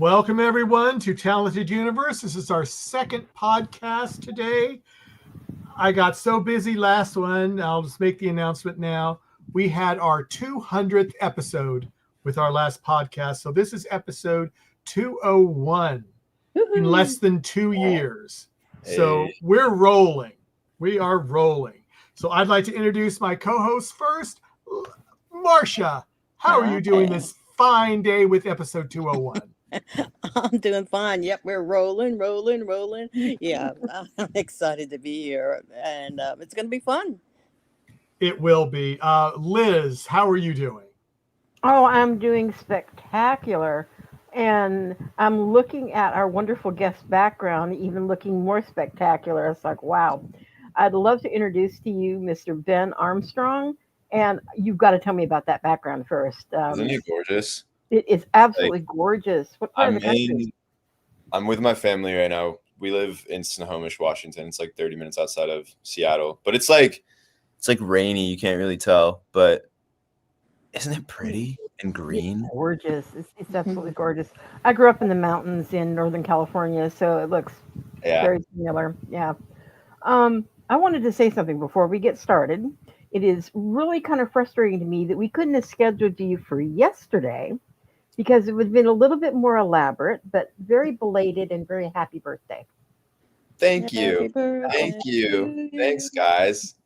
Welcome, everyone, to Talented Universe. This is our second podcast today. I got so busy last one, I'll just make the announcement now. We had our 200th episode with our last podcast. So this is episode 201 in less than 2 years. So we're rolling. We are rolling. So I'd like to introduce my co-host first, Marcia. How are you doing this fine day with episode 201? I'm doing fine. Yep, we're rolling. Yeah, I'm excited to be here, and it's going to be fun. It will be. Liz, how are you doing? Oh, I'm doing spectacular. And I'm looking at our wonderful guest background, even looking more spectacular. It's like, wow. I'd love to introduce to you Mr. Ben Armstrong. And you've got to tell me about that background first. Isn't he gorgeous? It is absolutely gorgeous. What part of the country? I'm with my family right now. We live in Snohomish, Washington. It's like 30 minutes outside of Seattle. But it's like rainy. You can't really tell. But isn't it pretty and green? It's gorgeous. It's absolutely gorgeous. I grew up in the mountains in Northern California, so it looks very similar. Yeah. I wanted to say something before we get started. It is really kind of frustrating to me that we couldn't have scheduled you for yesterday because it would have been a little bit more elaborate, but very belated and very happy birthday. Thank you. Thank you. Thanks, guys.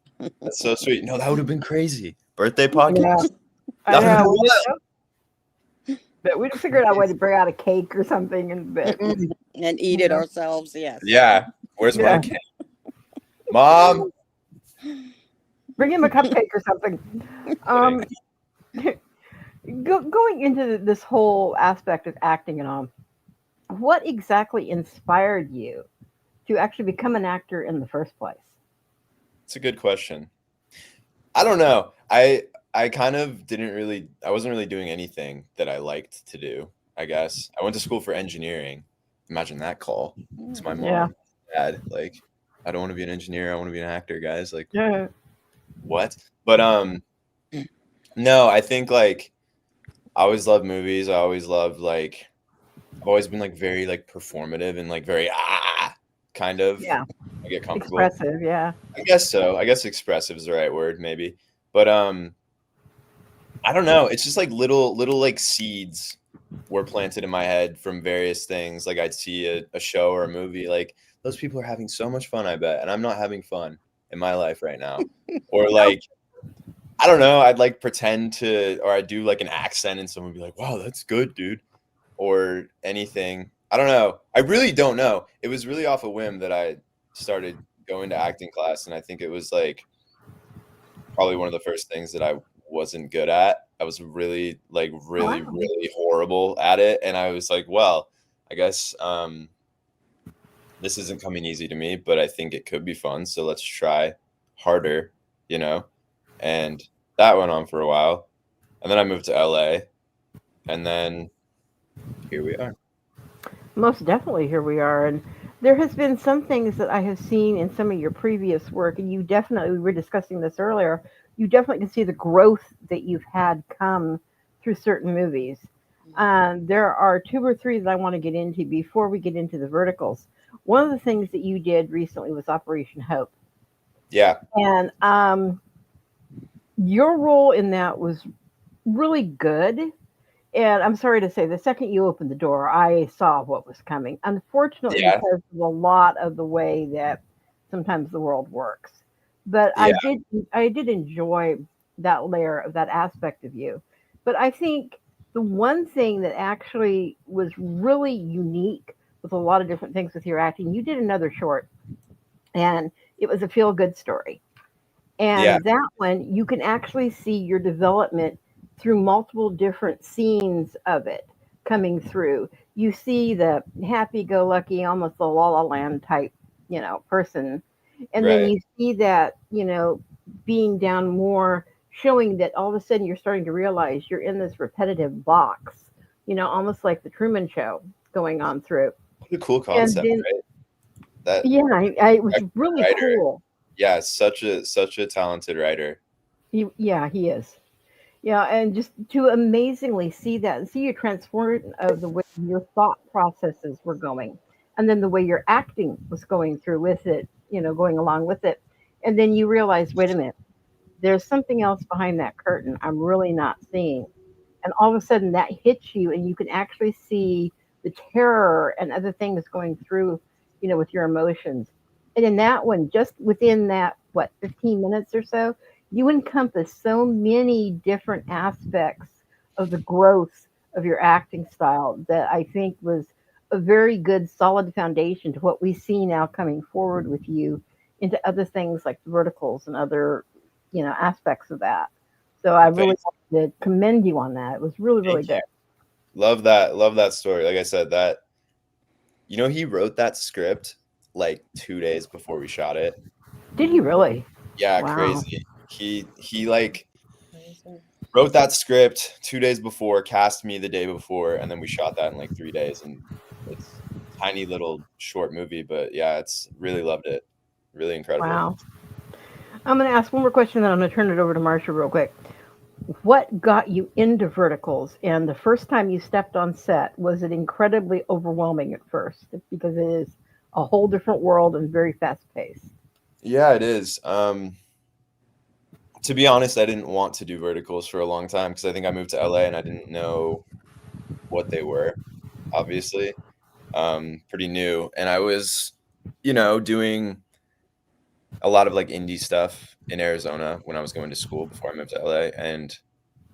That's so sweet. No, that would have been crazy. Birthday podcast. Yeah. I know. But we'd figured out a way to bring out a cake or something and eat it ourselves. Yes. Yeah. Where's my cake? Mom. Bring him a cupcake or something. Going into this whole aspect of acting and all, what exactly inspired you to actually become an actor in the first place? It's a good question. I don't know. I kind of I wasn't really doing anything that I liked to do, I guess. I went to school for engineering. Imagine that call. It's my mom and dad. Like, I don't want to be an engineer. I want to be an actor, guys. Like, what? But no, I think like I always loved movies. I always loved I've always been like very like performative and like very kind of. Yeah. I get comfortable. Expressive, yeah. I guess so. I guess expressive is the right word, maybe. But I don't know. It's just like little like seeds were planted in my head from various things. Like I'd see a show or a movie, like those people are having so much fun, I bet, and I'm not having fun in my life right now. Or like, I don't know, I'd like pretend to, or I'd do like an accent and someone would be like, wow, that's good, dude. Or anything. I don't know. I really don't know. It was really off a whim that I started going to acting class. And I think it was like probably one of the first things that I wasn't good at. I was really horrible at it. And I was like, well, I guess this isn't coming easy to me, but I think it could be fun. So let's try harder, you know? And that went on for a while. And then I moved to LA. And then here we are. Most definitely here we are. And there has been some things that I have seen in some of your previous work. And we were discussing this earlier, you definitely can see the growth that you've had come through certain movies. There are 2 or 3 that I want to get into before we get into the verticals. One of the things that you did recently was Operation Hope. Yeah. And your role in that was really good. And I'm sorry to say, the second you opened the door, I saw what was coming. Unfortunately, because of a lot of the way that sometimes the world works. But I did enjoy that layer of that aspect of you. But I think the one thing that actually was really unique with a lot of different things with your acting, you did another short, and it was a feel-good story. And that one, you can actually see your development through multiple different scenes of it coming through. You see the happy-go-lucky, almost the La La Land type, person. And then you see that, being down more, showing that all of a sudden you're starting to realize you're in this repetitive box, almost like the Truman Show going on through. What a cool concept, right? It was really cool. Yeah, such a talented writer. He is. Yeah, and just to amazingly see that and see your transformation of the way your thought processes were going, and then the way your acting was going through with it, going along with it. And then you realize, wait a minute, there's something else behind that curtain I'm really not seeing. And all of a sudden that hits you, and you can actually see the terror and other things going through, with your emotions. And in that one, just within that, what, 15 minutes or so, you encompass so many different aspects of the growth of your acting style that I think was a very good solid foundation to what we see now coming forward with you into other things like the verticals and other, aspects of that. So I Well, really wanted to commend you on that. It was really, really thank you. good. Love that story. Like I said, that he wrote that script like 2 days before we shot it. Did he really? Yeah, Wow. crazy. He like wrote that script 2 days before, cast me the day before, and then we shot that in like 3 days. And it's a tiny little short movie, but yeah, it's really loved it. Really incredible. Wow. I'm going to ask one more question, then I'm going to turn it over to Marsha real quick. What got you into verticals? And the first time you stepped on set, was it incredibly overwhelming at first? Because it is a whole different world and very fast paced. Yeah, it is. To be honest, I didn't want to do verticals for a long time because I think I moved to LA and I didn't know what they were, obviously. Pretty new. And I was, doing a lot of like indie stuff in Arizona when I was going to school before I moved to LA. And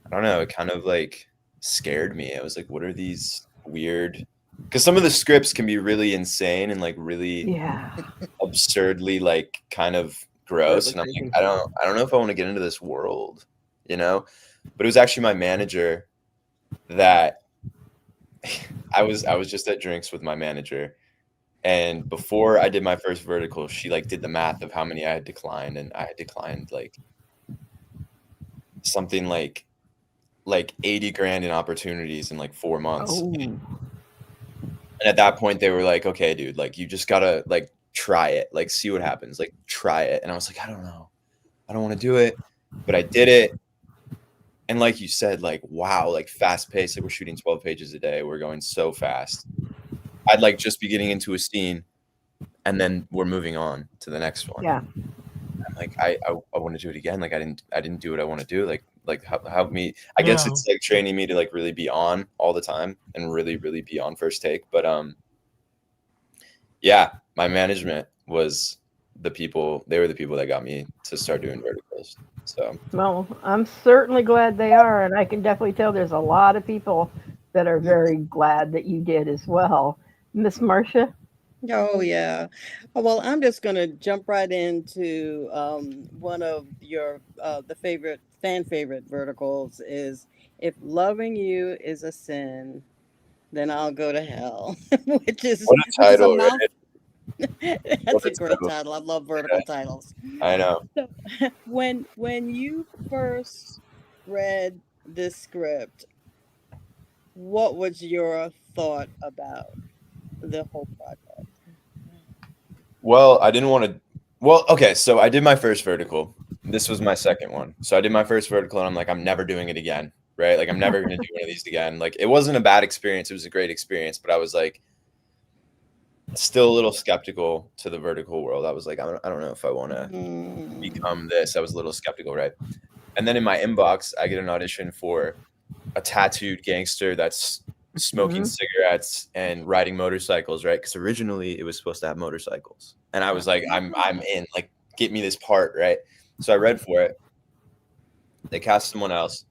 I don't know, it kind of like scared me. I was like, what are these weird? Because some of the scripts can be really insane and like really Yeah. absurdly like kind of gross. And I'm like, I don't know if I want to get into this world, But it was actually my manager that I was just at drinks with my manager. And before I did my first vertical, she like did the math of how many I had declined, and I had declined like something like 80 grand in opportunities in like 4 months. Oh. And at that point they were like, okay, dude, like you just gotta like try it, like see what happens, like try it. And I was like, I don't know. I don't want to do it. But I did it. And like you said, like, wow, like fast paced, like we're shooting 12 pages a day. We're going so fast. I'd like just be getting into a scene and then we're moving on to the next one. Yeah. I'm like, I want to do it again. Like I didn't do what I want to do. Like help me. I guess it's like training me to like really be on all the time and really, really be on first take. But yeah, my management was they were the people that got me to start doing verticals. So Well, I'm certainly glad they are, and I can definitely tell there's a lot of people that are very glad that you did as well. Miss Marcia? Oh yeah. Well, I'm just gonna jump right into one of your the fan favorite verticals is if loving you is a sin, then I'll go to hell, which is what a title, mouth. right? That's a great title. I love vertical titles. I know. So, when you first read this script, what was your thought about the whole project? Well, I didn't want to. Well, okay, so I did my first vertical. This was my second one. So I did my first vertical, and I'm like, I'm never doing it again, right? Like, I'm never going to do one of these again. Like, it wasn't a bad experience. It was a great experience, but I was like, still a little skeptical to the vertical world. I was like, I don't know if I want to become this. I was a little skeptical, right? And then in my inbox, I get an audition for a tattooed gangster that's smoking cigarettes and riding motorcycles, right? Because originally it was supposed to have motorcycles, and I was like, I'm in. Like, get me this part, right? So I read for it. They cast someone else.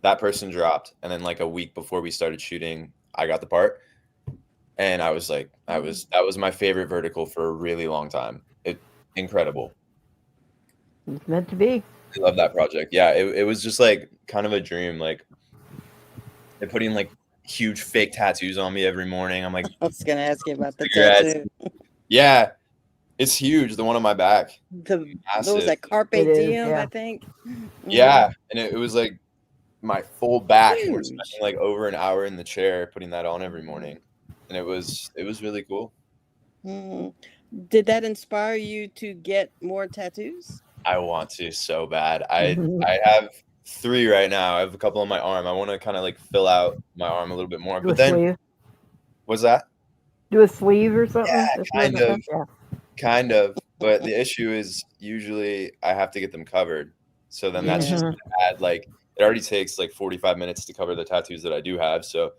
That person dropped, and then like a week before we started shooting, I got the part, and I was like, that was my favorite vertical for a really long time. Incredible. It's meant to be. I love that project. Yeah, it was just like kind of a dream. Like they're putting like huge fake tattoos on me every morning. I'm like, I was gonna ask you about the cigarettes. tattoo. Yeah, it's huge. The one on my back. Those like Carpe Diem, I think. Yeah, and it was like my full back. And we're spending like over an hour in the chair putting that on every morning, and it was really cool. Did that inspire you to get more tattoos? I want to so bad. I have 3 right now. I have a couple on my arm. I want to kind of like fill out my arm a little bit more. Do But a then, sleeve. what's that? Do a sleeve or something. Yeah, A sleeve kind of. Yeah. Kind of. But the issue is usually I have to get them covered. So then that's just Mhm. gonna add like it already takes like 45 minutes to cover the tattoos that I do have. So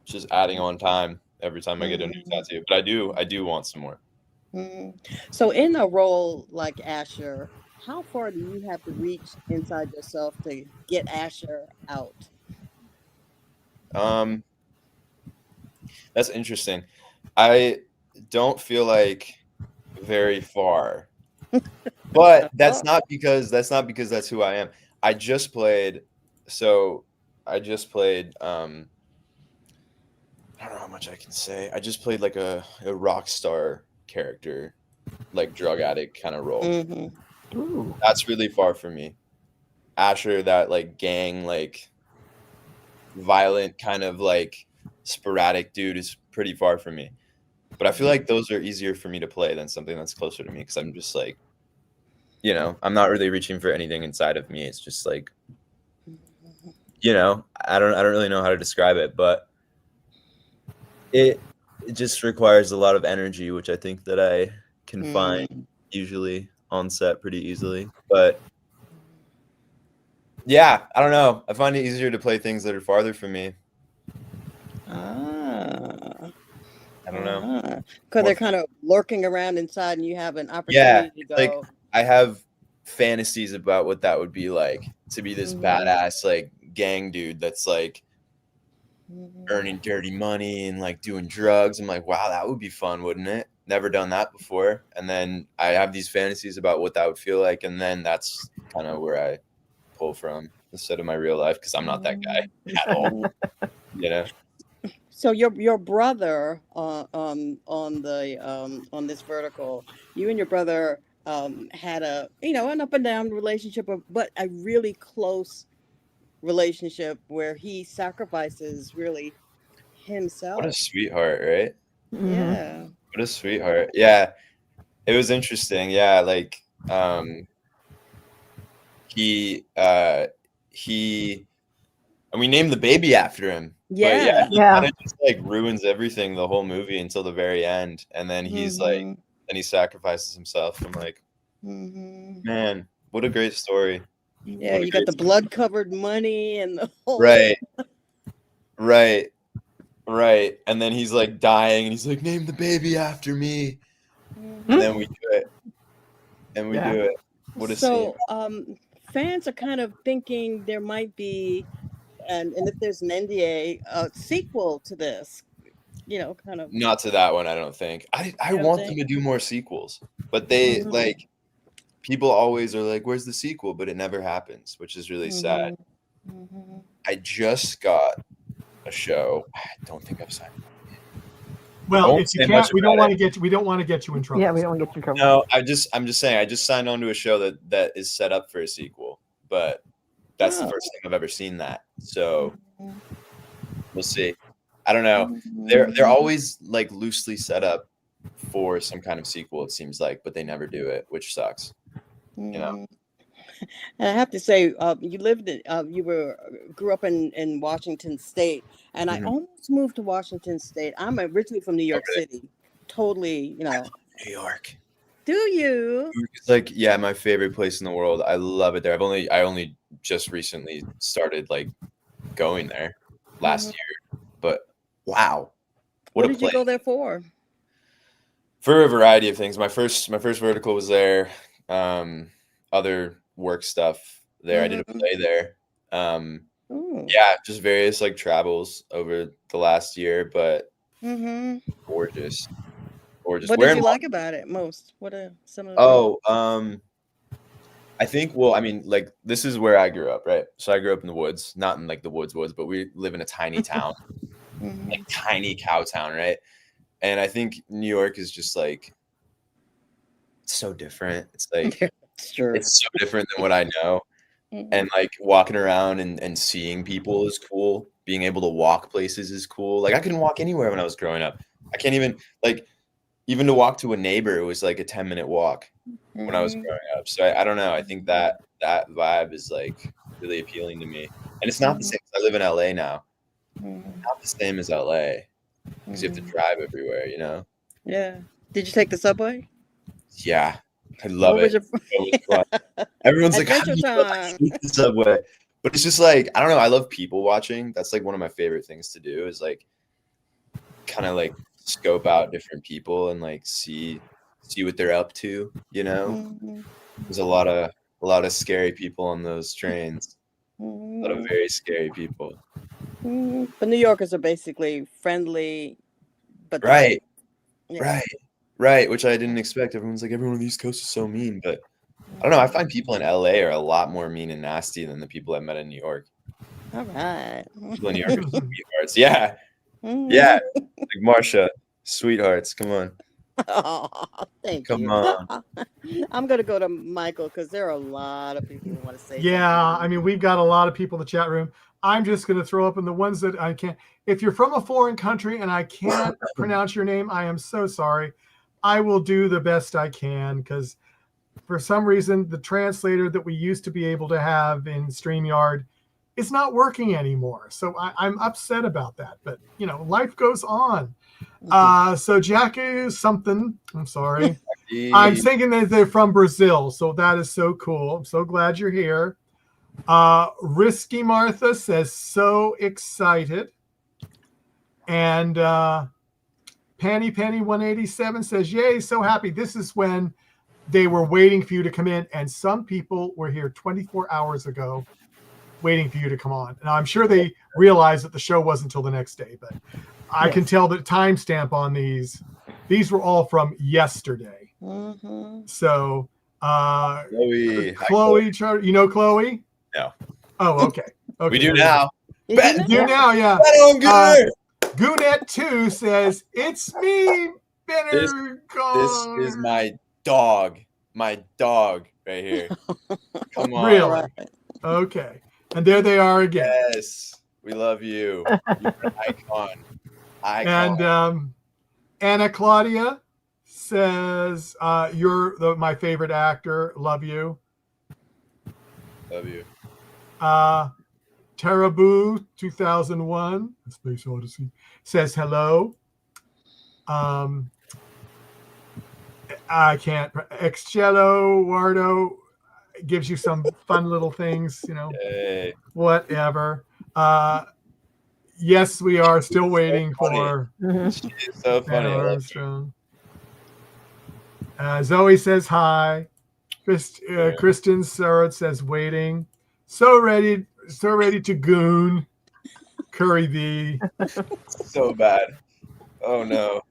it's just adding on time every time I get a new tattoo. But I do want some more. So in a role like Asher, how far do you have to reach inside yourself to get Asher out? That's interesting. I don't feel like very far. But that's not because that's who I am. I just played I don't know how much I can say. I just played like a rock star character, like drug addict kind of role. Ooh. That's really far from me. Asher, that like gang, like violent kind of like sporadic dude is pretty far from me. But I feel like those are easier for me to play than something that's closer to me because I'm just like, I'm not really reaching for anything inside of me. It's just like, I don't really know how to describe it, but it just requires a lot of energy, which I think that I can find usually on set pretty easily. But yeah, I don't know. I find it easier to play things that are farther from me. I don't know. Because they're kind of lurking around inside and you have an opportunity to go. Like I have fantasies about what that would be like to be this badass like gang dude that's like earning dirty money and like doing drugs. I'm like, wow, that would be fun, wouldn't it? Never done that before. And then I have these fantasies about what that would feel like, and then that's kind of where I pull from instead of my real life because I'm not that guy at all. So your brother on this vertical, you and your brother had an up and down relationship, but a really close relationship where he sacrifices really himself. What a sweetheart, right? Yeah. What a sweetheart. Yeah. It was interesting. Yeah, like he and we named the baby after him. Yeah. But he kind of just like ruins everything the whole movie until the very end. And then he's like, and he sacrifices himself. I'm like, man, what a great story. Yeah, you got the blood covered money and the whole Right. And then he's like dying and he's like, name the baby after me. And then we do it. What a scene. Fans are kind of thinking there might be and if there's an NDA, a sequel to this, kind of. Not to that one, I don't think. I want them to do more sequels, but they like people always are like, "Where's the sequel?" But it never happens, which is really sad. I just got a show. I don't think I've signed it. Well, if you can't, we don't want to get you in trouble. Yeah, we don't want to get you in trouble. No, I'm just saying. I just signed on to a show that is set up for a sequel, but that's the first time I've ever seen that. So we'll see. I don't know. They're always like loosely set up for some kind of sequel, it seems like, but they never do it, which sucks. And I have to say, you grew up in Washington State, and I almost moved to Washington State. I'm originally from New York City. Totally, I love New York. Do you? It's like, yeah, my favorite place in the world. I love it there. I only just recently started like going there last year, but wow, what did you go there for? For a variety of things. My first vertical was there. Other work stuff there. I did a play there. Yeah, just various like travels over the last year, but gorgeous. What did you like about it most? What are some of the I think, well, I mean, like, this is where I grew up, right? So I grew up in the woods, not in like the woods, but we live in a tiny town, like tiny cow town, right? And I think New York is just like so different. It's like it's so different than what I know. And like walking around and seeing people is cool. Being able to walk places is cool. Like I couldn't walk anywhere when I was growing up. I can't even to walk to a neighbor, it was like a 10-minute walk when I was growing up. So I don't know. I think that vibe is like really appealing to me. And it's not the same. I live in LA now. Not the same as LA because you have to drive everywhere, you know? Yeah. Did you take the subway? Yeah. I love What was it. your It was fun. Everyone's like, how adventure do you time? hate the subway? But it's just like, I don't know. I love people watching. That's like one of my favorite things to do is like kind of like scope out different people and like see what they're up to, you know? There's a lot of scary people on those trains. A lot of very scary people. But New Yorkers are basically friendly, but Right. yeah. Right. Which I didn't expect. Everyone's like, everyone on the East Coast is so mean. But I don't know. I find people in LA are a lot more mean and nasty than the people I've met in New York. All right. People in New York are sweethearts. Yeah. Yeah. Like Marsha, sweethearts. Come on. Oh, thank Come you. on. I'm going to go to Michael because there are a lot of people who want to say Yeah, something. I mean, we've got a lot of people in the chat room. I'm just going to throw up in the ones that I can't. If you're from a foreign country and I can't pronounce your name, I am so sorry. I will do the best I can because for some reason, the translator that we used to be able to have in StreamYard is not working anymore. So I'm upset about that. But, you know, life goes on. So Jackie something, I'm sorry. I'm thinking that they're from Brazil. So that is so cool. I'm so glad you're here. Risky Martha says, so excited. And Penny 187 says, yay, so happy. This is when they were waiting for you to come in. And some people were here 24 hours ago waiting for you to come on. And I'm sure they realized that the show wasn't until the next day, but I can tell the timestamp on these. These were all from yesterday. So Chloe, you know Chloe? No. Oh, okay. We do now. You do now, yeah. Goonet 2 says, it's me, Benner. This is my dog right here. Come on. Really? Okay. And there they are again. Yes. We love you. You're an icon. And Anna Claudia says, you're my favorite actor. Love you. Love you. Tarabu 2001, Space Odyssey, says hello. I can't. Excello Wardo gives you some fun little things, you know. Yay. Whatever. Yes, we are still waiting for She's so funny. Armstrong. Zoe says hi. Kristen Surratt says waiting. So ready to goon. Curry V. So bad. Oh no.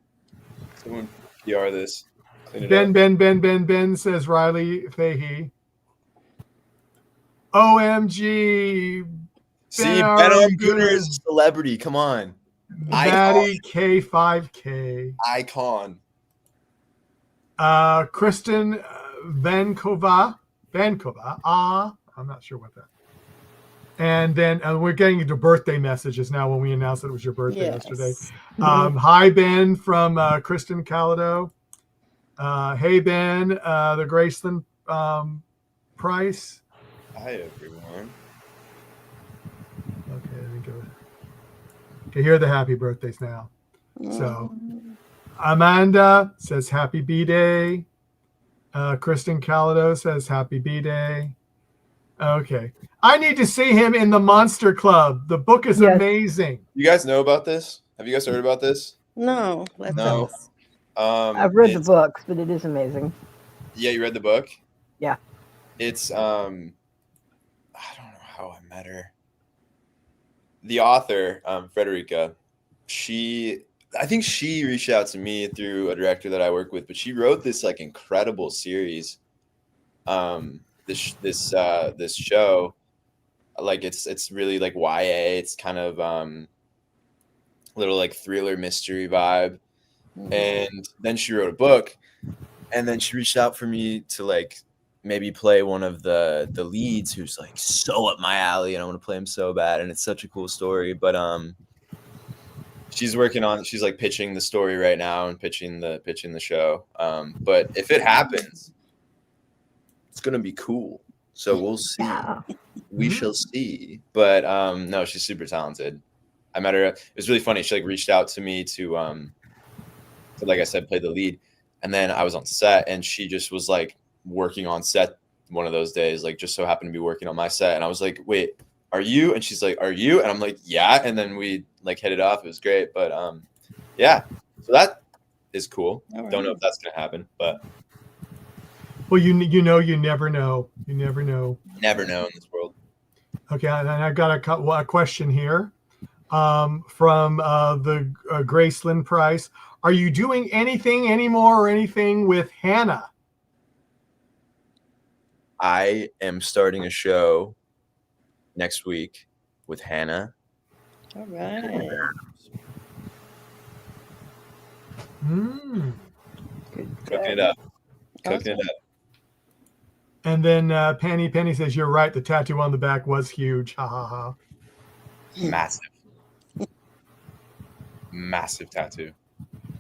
Someone PR this. Clean it up. Ben says Riley Fahey. OMG. See, Ben Gooner is a celebrity. Come on. Maddie K5K. Icon. Kristen Vankova. I'm not sure what that. And then we're getting into birthday messages now when we announced that it was your birthday yesterday. Hi, Ben from Kristen Calado. Hey, Ben, the Graceland Price. Hi, everyone. Okay, let me go. Okay, here are the happy birthdays now. So Amanda says happy B-Day. Kristen Calado says happy B-Day. Okay. I need to see him in the Monster Club. The book is amazing. You guys know about this? Have you guys heard about this? No. No. I've read the books, but it is amazing. Yeah, you read the book? Yeah. It's I don't know how I met her. The author, Frederica, I think she reached out to me through a director that I work with, but she wrote this like incredible series. This show, like it's really like YA. It's kind of little like thriller mystery vibe. And then she wrote a book, and then she reached out for me to like maybe play one of the leads who's like so up my alley, and I want to play him so bad, and it's such a cool story. But she's like pitching the story right now and pitching the show. But if it happens, it's gonna be cool. So we'll see. Yeah. We shall see. But no, she's super talented. I met her. It was really funny. She like reached out to me to like I said, play the lead. And then I was on set and she just was like working on set one of those days, like just so happened to be working on my set. And I was like, wait, are you? And she's like, are you? And I'm like, yeah. And then we like hit it off. It was great. But yeah. So that is cool. All Don't know right. if that's gonna happen, but Well, you never know. You never know. never know in this world. Okay, and I've got a question here from the Graceland Price. Are you doing anything anymore or anything with Hannah? I am starting a show next week with Hannah. All right. Mm. Cooking it up. Cooking it up. And then Penny says, you're right. The tattoo on the back was huge. Ha ha ha. Massive. Massive tattoo.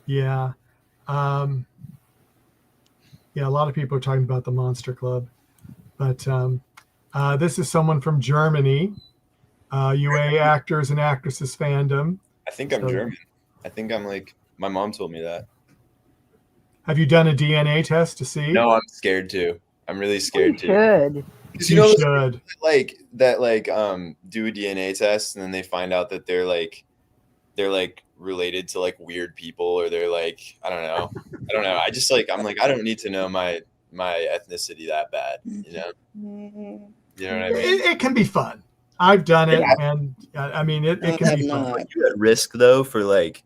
Yeah. Yeah, a lot of people are talking about the Monster Club. But this is someone from Germany, UA Actors and Actresses Fandom. I think I'm German. I think I'm like, my mom told me that. Have you done a DNA test to see? No, I'm scared too. I'm really scared too. Should. Because You you know those should. people that do a DNA test and then they find out that they're like related to like weird people, or they're like, I don't know. I just like, I'm like, I don't need to know my ethnicity that bad, you know? Mm-hmm. You know what I mean? It can be fun. I've done it, Yeah. and I mean, it I can have be fun. not. Are you at risk though for like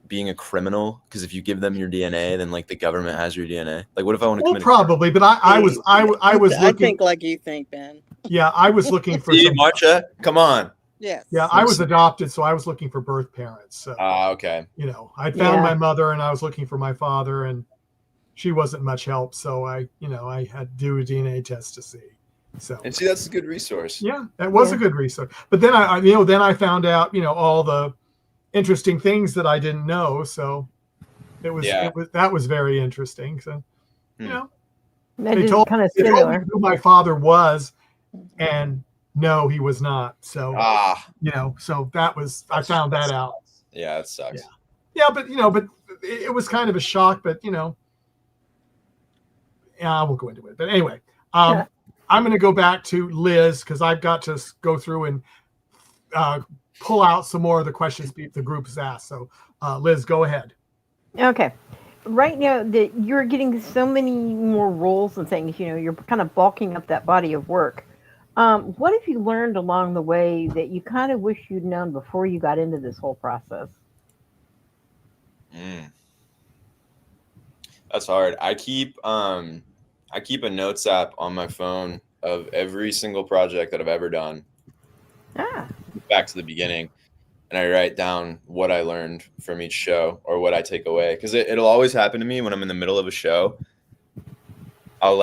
being a criminal? Because if you give them your DNA, then like the government has your DNA. Like, what if I want to Well, commit? probably, but I was I looking. think like you think, Ben. Yeah, I was looking for See, some. Marcia, come on. Yes. Yeah, I was adopted, so I was looking for birth parents. So Okay. I found Yeah. my mother, and I was looking for my father, and she wasn't much help. So I had to do a DNA test to see. So And see, that's a good resource. yeah, that was a good research. But then I found out all the interesting things that I didn't know. So that was very interesting. So That they is told kind of me similar. who my father was, and no, he was not. So so that was I found that out. Yeah, that sucks. Yeah, but it was kind of a shock. But I won't go into it. But anyway, I'm going to go back to Liz because I've got to go through and pull out some more of the questions the group has asked. So, Liz, go ahead. Okay. Right now, that you're getting so many more roles and things, you're kind of bulking up that body of work. What have you learned along the way that you kind of wish you'd known before you got into this whole process? That's hard. I keep a notes app on my phone of every single project that I've ever done. Back to the beginning. And I write down what I learned from each show or what I take away. Because it'll always happen to me when I'm in the middle of a show. I'll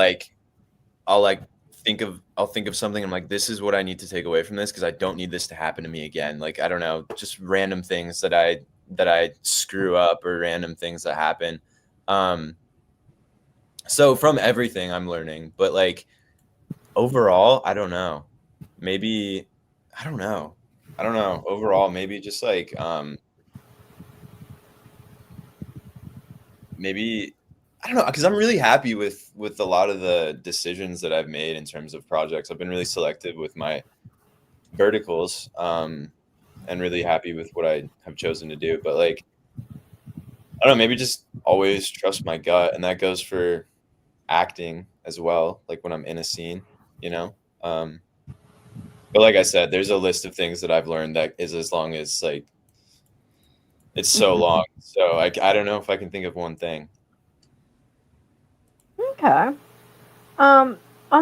think of something. I'm like, this is what I need to take away from this because I don't need this to happen to me again. Like, I don't know, just random things that I screw up or random things that happen. So from everything I'm learning, but like overall, I don't know. Maybe I don't know. Overall, maybe just like maybe I don't know, because I'm really happy with a lot of the decisions that I've made in terms of projects. I've been really selective with my verticals, and really happy with what I have chosen to do. But like, I don't know, maybe just always trust my gut, and that goes for acting as well. Like when I'm in a scene, But like I said, there's a list of things that I've learned that is as long as like it's so long. So I don't know if I can think of one thing. Okay. On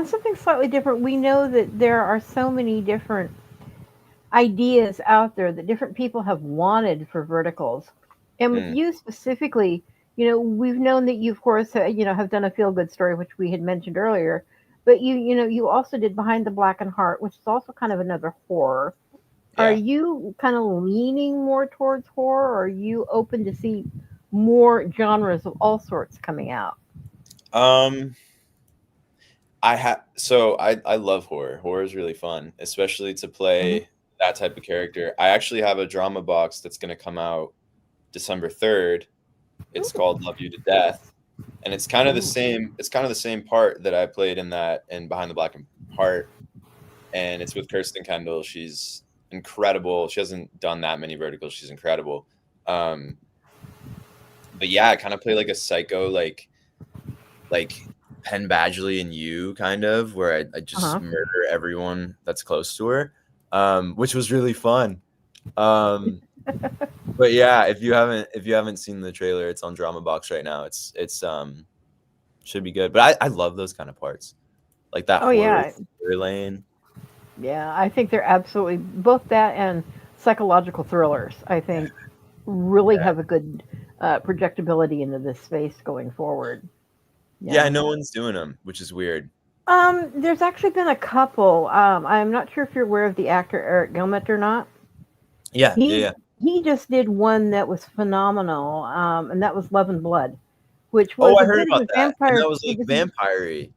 something slightly different, we know that there are so many different ideas out there that different people have wanted for verticals. And with you specifically, we've known that you, of course, have done a feel-good story, which we had mentioned earlier. But you also did Behind the Blackened Heart, which is also kind of another horror. Yeah. Are you kind of leaning more towards horror, or are you open to see more genres of all sorts coming out? I love horror. Horror is really fun, especially to play that type of character. I actually have a drama box that's going to come out December 3rd. It's called Love You to Death, and it's kind of the same. It's kind of the same part that I played in Behind the Black Heart, and it's with Kirsten Kendall. She's incredible. She hasn't done that many verticals. She's incredible. But yeah, I kind of play like a psycho, like Penn Badgley and You, kind of, where I just murder everyone that's close to her, which was really fun. But yeah, if you haven't seen the trailer, it's on Drama Box right now. It's should be good. But I love those kind of parts, like that horror lane. Yeah, I think they're absolutely both that and psychological thrillers. I think really have a good projectability into this space going forward. Yeah, no one's doing them, which is weird. There's actually been a couple. I'm not sure if you're aware of the actor Eric Gilmet or not. Yeah, He just did one that was phenomenal, and that was Love and Blood, which was I heard about that. Vampire. And that was like vampire-y.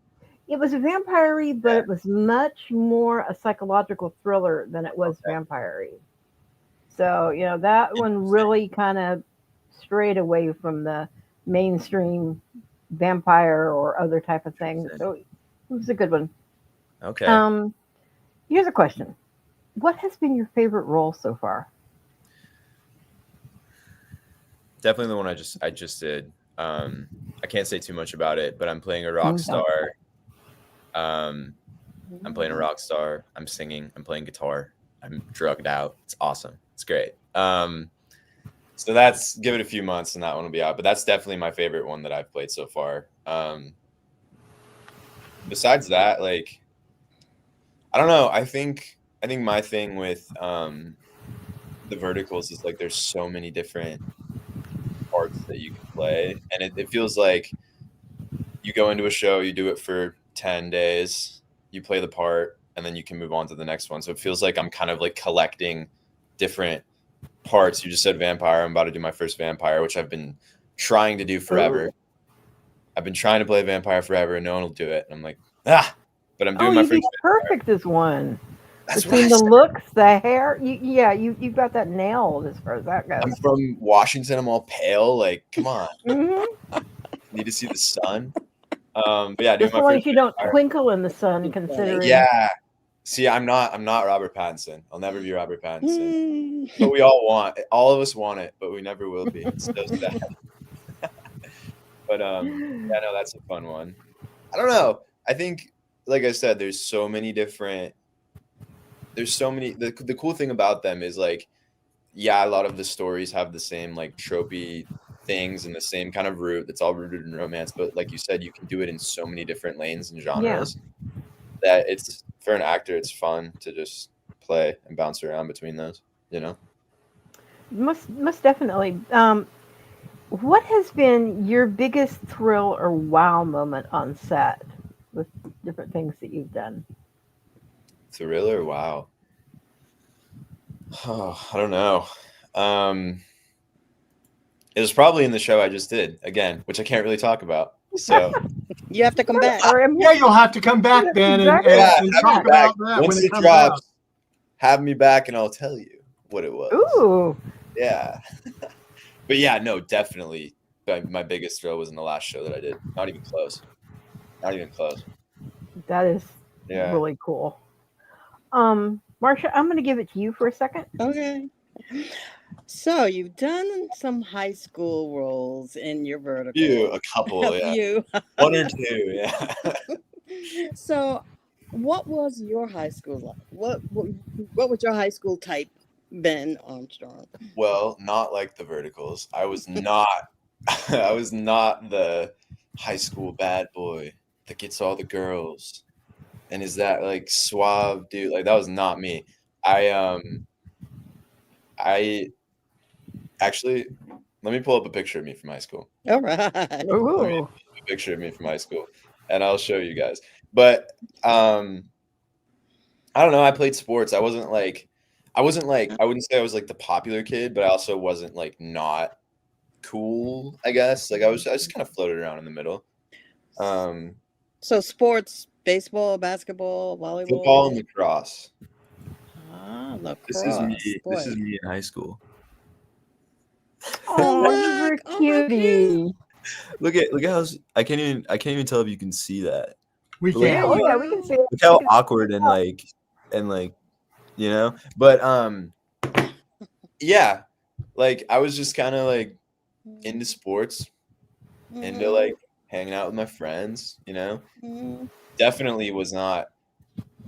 It was a vampire-y, but it was much more a psychological thriller than it was vampire-y. So, that one really kind of strayed away from the mainstream vampire or other type of thing. So it was a good one. Okay. Here's a question. What has been your favorite role so far? Definitely the one I just did. I can't say too much about it, but I'm playing a rock star. I'm playing a rock star. I'm singing. I'm playing guitar. I'm drugged out. It's awesome. It's great. So give it a few months and that one will be out. But that's definitely my favorite one that I've played so far. Besides that, like, I don't know. I think my thing with the verticals is like there's so many different parts that you can play, and it feels like you go into a show, you do it for 10 days, you play the part, and then you can move on to the next one. So it feels like I'm kind of like collecting different parts. You just said vampire. I'm about to do my first vampire, which I've been trying to do forever. I've been trying to play vampire forever, and no one will do it. And I'm like, but I'm doing my first. Perfect as one. That's between the looks, the hair. You got that nailed as far as that goes. I'm from Washington. I'm all pale. Like, come on. Need to see the sun. But yeah, as long as you don't twinkle in the sun, considering. Yeah. See, I'm not Robert Pattinson. I'll never be Robert Pattinson. But we all of us want it, but we never will be. It's so sad. But yeah, no, that's a fun one. I don't know. I think, like I said, there's so many. The cool thing about them is like, yeah, a lot of the stories have the same like tropey things and the same kind of root that's all rooted in romance. But like you said, you can do it in so many different lanes and genres that it's, for an actor, it's fun to just play and bounce around between those, Most definitely. What has been your biggest thrill or wow moment on set with different things that you've done? Thrill or wow? Oh, I don't know. It was probably in the show I just did again, which I can't really talk about. So you have to come back. Yeah, you'll have to come back, Ben, and talk about that once when it drops. Out. Have me back, and I'll tell you what it was. Ooh, yeah. But yeah, no, definitely. My biggest thrill was in the last show that I did. Not even close. That is really cool. Marsha, I'm going to give it to you for a second. Okay. So you've done some high school roles in your vertical. A couple, yeah. One or two, yeah. So, what was your high school like? What was your high school type, Ben Armstrong? Well, not like the verticals. I was not. I was not the high school bad boy that gets all the girls and is that like suave dude. Like, that was not me. I actually, let me pull up a picture of me from high school. All right. A picture of me from high school, and I'll show you guys. But I don't know. I played sports. I wouldn't say I was like the popular kid, but I also wasn't like not cool, I guess. Like I just kind of floated around in the middle. So sports baseball, basketball, volleyball? Football and lacrosse. Ah, This is me. lacrosse. This is Boy. me in high school. Oh, you're look. a Oh my cutie. Look at how I can't even tell if you can see that. We But, like, can. Oh yeah, we can see it. look how awkward and like you know. But yeah, like I was just kind of like into sports, into like hanging out with my friends, you know. Mhm. Definitely was not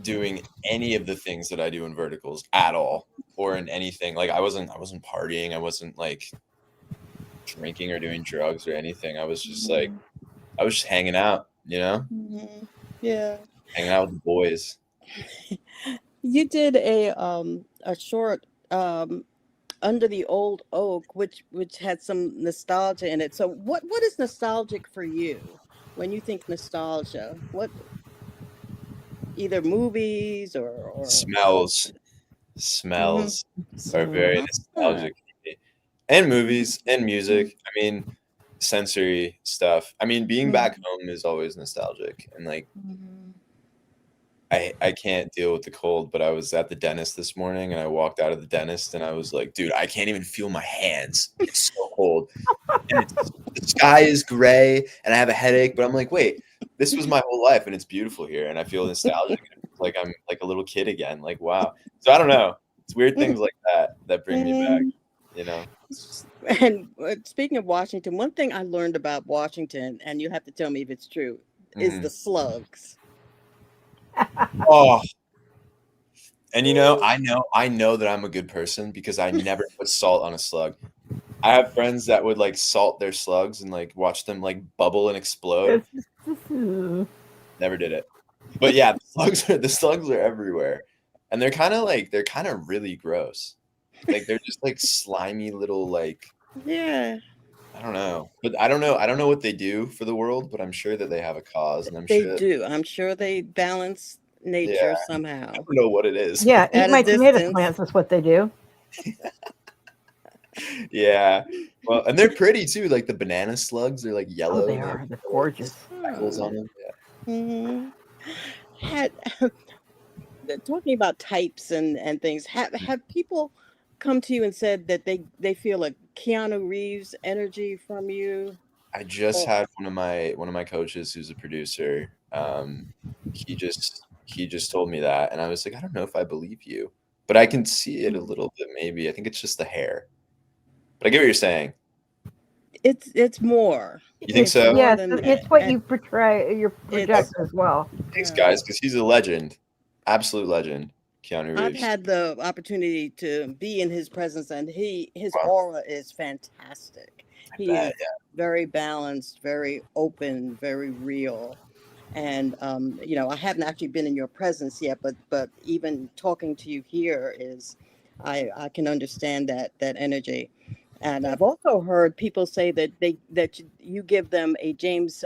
doing any of the things that I do in verticals at all, or in anything. Like I wasn't partying. I wasn't like drinking or doing drugs or anything. I was just like, I was just hanging out, you know, Mhm. Yeah. hanging out with the boys. You did a short Under the Old Oak, which had some nostalgia in it. So what is nostalgic for you when you think nostalgia? What, either movies or Smells Mhm. are very Ah, nostalgic for me. And movies and music. I mean, sensory stuff. I mean, being back home is always nostalgic. And like, mhm. I can't deal with the cold, but I was at the dentist this morning and I walked out of the dentist and I was like, dude, I can't even feel my hands. It's so cold. And the sky is gray and I have a headache, but I'm like, wait, this was my whole life and it's beautiful here and I feel nostalgic. Like I'm like a little kid again. Like, wow. So I don't know. It's weird things like that bring me back, Mhm. you know. And speaking of Washington, one thing I learned about Washington, and you have to tell me if it's true, is the slugs. Oh, and you know, I know that I'm a good person because I never put salt on a slug. I have friends that would like salt their slugs and like watch them like bubble and explode. Never did it. But yeah, the slugs are everywhere. And they're kind of really gross. Like they're just like slimy little like Yeah, I don't know. But I don't know what they do for the world, but I'm sure that they have a cause and I'm they sure that, do. I'm sure they balance yeah, nature I somehow don't know what it is. Yeah, eat at a my tomato distance. plants is what they do. Yeah. Well, and they're pretty too. Like the banana slugs, they're like Oh, yellow they and they have are. They're gorgeous. speckles on them. Yeah. Mhm. Had talking about types and things. Have people come to you and said that they feel a Keanu Reeves energy from you? I just Or had one of my coaches who's a producer. He just told me that, and I was like, I don't know if I believe you, but I can see it a little bit. Maybe I think it's just the hair, but I get what you're saying. it's more. You think It's so? More yes, than it's that. what And you portray, you it's project as well. Thanks, yeah. guys, because he's a legend, absolute legend, Keanu I've Reeves. had the opportunity to be in his presence, and his Wow, aura is fantastic. I He bet. is very balanced, very open, very real. And I haven't actually been in your presence yet, but even talking to you here is, I can understand that energy. And I've also heard people say that you give them a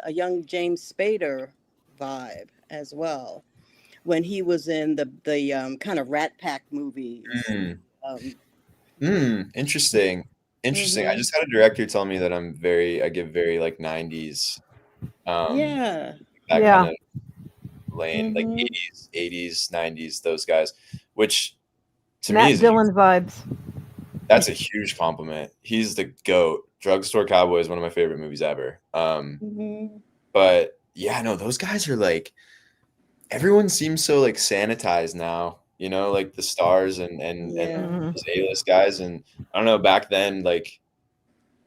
young James Spader vibe as well when he was in the kind of Rat Pack movies. Yeah. Um, Interesting. Interesting. I mhm. just had a director tell me that I give very like 90s, um, Yeah. that kind Yeah, of lane, like Hmm. 80s, 90s, those guys, which to me Matt is Dillon vibes. that's a huge compliment. He's the GOAT. Drugstore Cowboy is one of my favorite movies ever. Hmm. But yeah, no, those guys are like everyone seems so like sanitized now, you know, like the stars and Yeah. Mhm. those A-list guys. And I don't know, back then, like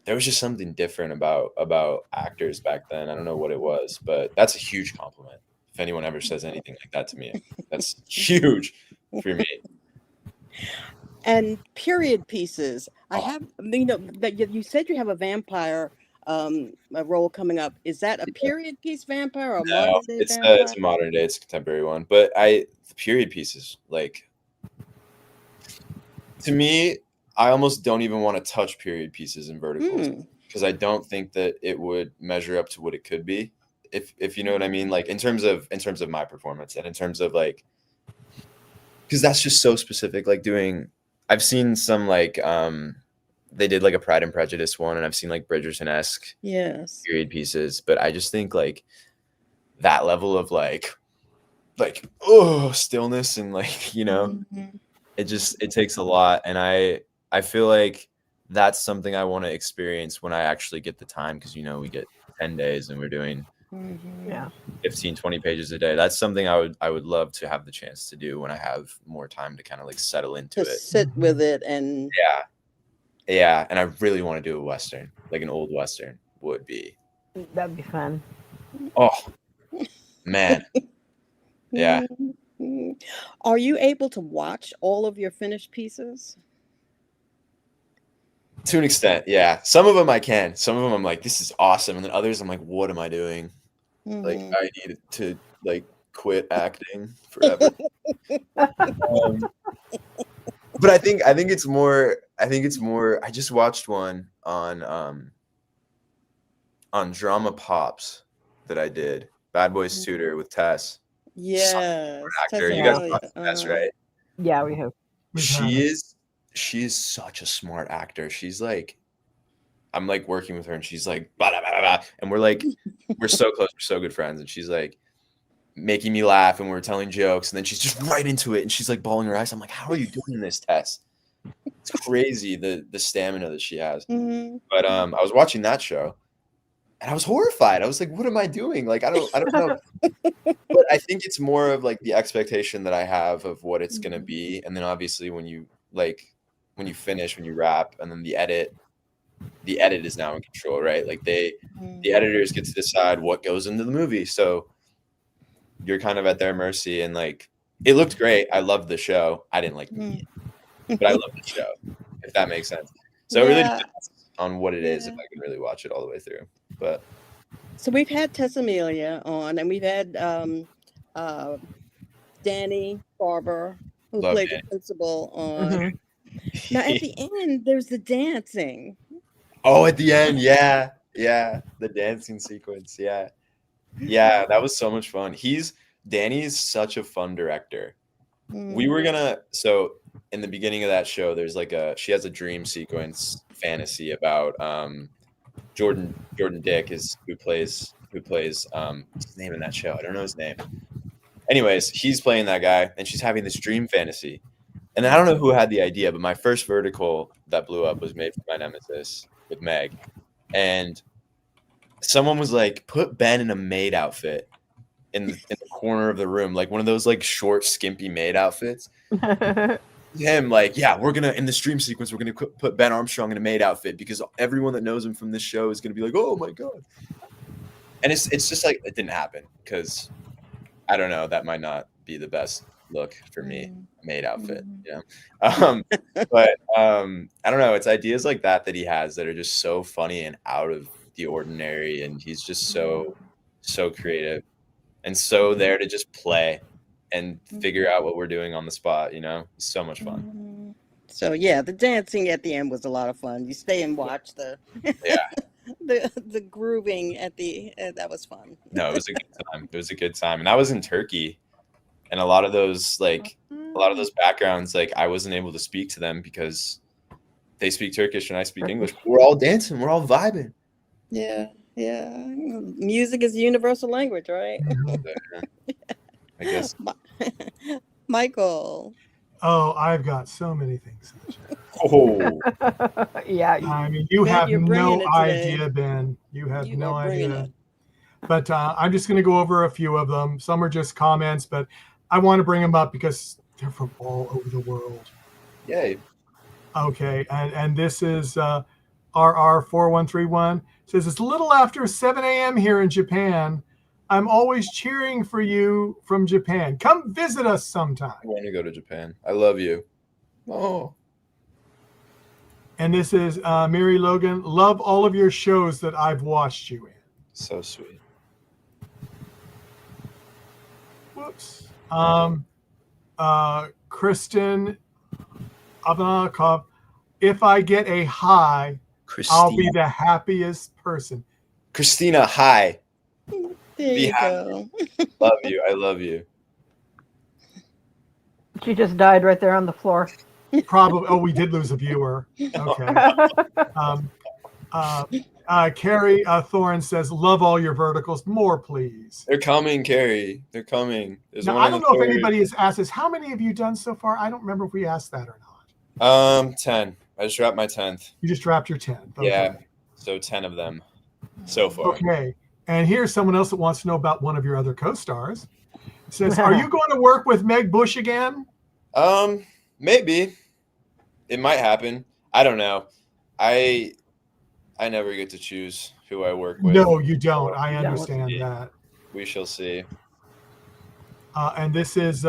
there was just something different about actors back then. I don't know what it was, but that's a huge compliment. If anyone ever says anything like that to me, that's huge for me. And period pieces. I Oh, have, that you said you have a vampire a role coming up. Is that a yeah. period piece vampire or No, modern day vampire? it's a modern day, it's a contemporary one. But the period pieces, like to me, I almost don't even want to touch period pieces in verticals Hmm. because I don't think that it would measure up to what it could be. If you know what I mean, like in terms of my performance and in terms of like because that's just so specific. Like doing, I've seen some like they did like a Pride and Prejudice one, and I've seen like Bridgerton-esque Yes. period pieces, but I just think like that level of like like stillness and like, you know, Mhm. it takes a lot. And I feel like that's something I want to experience when I actually get the time, because, you know, we get 10 days and we're doing Mhm. Yeah. 15, 20 pages a day. That's something I would love to have the chance to do when I have more time to kind of like settle into To it. sit with it and Yeah. Yeah. And I really want to do a Western, like an old Western would be. That'd be fun. Oh, man. Yeah. Mhm. Are you able to watch all of your finished pieces? To an extent, yeah. Some of them I can. Some of them I'm like, this is awesome. And then others I'm like, what am I doing? Like, Mhm. I need to like quit acting forever. But I think it's more. I just watched one on Drama Pops that I did. Bad Boys Tutor with Tess. Such a smart Yes, actor. You guys Tessamelia. watched Tess, right? Yeah, we have. We've had She it. is such a smart actor. She's like, I'm like working with her and she's like, blah, blah, blah, blah, and we're so close, we're so good friends, and she's like making me laugh and we're telling jokes, and then she's just right into it and she's like bawling her eyes. I'm like, how are you doing this, Tess? It's crazy the stamina that she has. Mhm. But I was watching that show and I was horrified. I was like, what am I doing? Like, I don't know. But I think it's more of like the expectation that I have of what it's gonna be. And then obviously when you finish, when you wrap, and then the edit is now in control, right? Like the editors get to decide what goes into the movie. So you're kind of at their mercy, and like it looked great. I loved the show. I didn't like the movie, but I loved the show, if that makes sense. So it really Yeah. depends on what it is, if Yeah. I can really watch it all the way through. But So we've had Tessamelia on, and we've had uh, Danny Barber, who love played the principal, on. Mhm. Now at it. the end, there's the dancing. Oh, at the end, yeah, the dancing sequence, yeah, that was so much fun. Danny's such a fun director. We were gonna so in the beginning of that show, there's like she has a dream sequence fantasy about Jordan Dick is who plays what's his name in that show? I don't know his name. Anyways, he's playing that guy and she's having this dream fantasy. And I don't know who had the idea, but my first vertical that blew up was made for my nemesis with Meg. And someone was like, put Ben in a maid outfit in the corner of the room, like one of those like short, skimpy maid outfits. Him like, yeah, we're gonna in the stream sequence, we're gonna put Ben Armstrong in a maid outfit because everyone that knows him from this show is gonna be like, oh my god. And it's just like it didn't happen because I don't know, that might not be the best look for me, maid outfit, you know. But I don't know, it's ideas like that he has that are just so funny and out of the ordinary, and he's just so creative and so there to just play and figure out what we're doing on the spot, you know. It's so much fun. So yeah, the dancing at the end was a lot of fun. You stay and watch the the grooving at the that was fun. No, it was a good time. It was a good time, and I was in Turkey, and a lot of those backgrounds, like I wasn't able to speak to them because they speak Turkish and I speak English. We're all dancing, we're all vibing. Yeah. Music is a universal language, right? I guess. Michael. Oh, I've got so many things. Oh, Yeah. I mean, you Ben, have you're bringing no it today. idea, Ben. You have You no are bringing idea. it. But I'm just going to go over a few of them. Some are just comments, but I want to bring them up because they're from all over the world. yay. Okay, and this is RR4131. Says it's a little after 7 a.m. here in Japan. I'm always cheering for you from Japan. Come visit us sometime. I want to go to Japan. I love you. Oh. And this is Mary Logan. Love all of your shows that I've watched you in. So sweet. Whoops. Kristen Abanakov. If I get a high, I'll be the happiest person. Christina, hi. There you go. Love you. I love you. She just died right there on the floor. Probably. Oh, we did lose a viewer. Okay. Carrie Thorne says, "Love all your verticals. More, please." They're coming, Carrie. They're coming. There's Now, one I on don't the know if 3rd. anybody has asked us, how many have you done so far? I don't remember if we asked that or not. 10. I just dropped my 10th. You just dropped your 10. Okay. Yeah. So 10 of them so far. Okay. And here's someone else that wants to know about one of your other co-stars. It says, are you going to work with Meg Bush again? Maybe. It might happen. I don't know. I never get to choose who I work with. No, you don't. I understand that. We shall see. And this is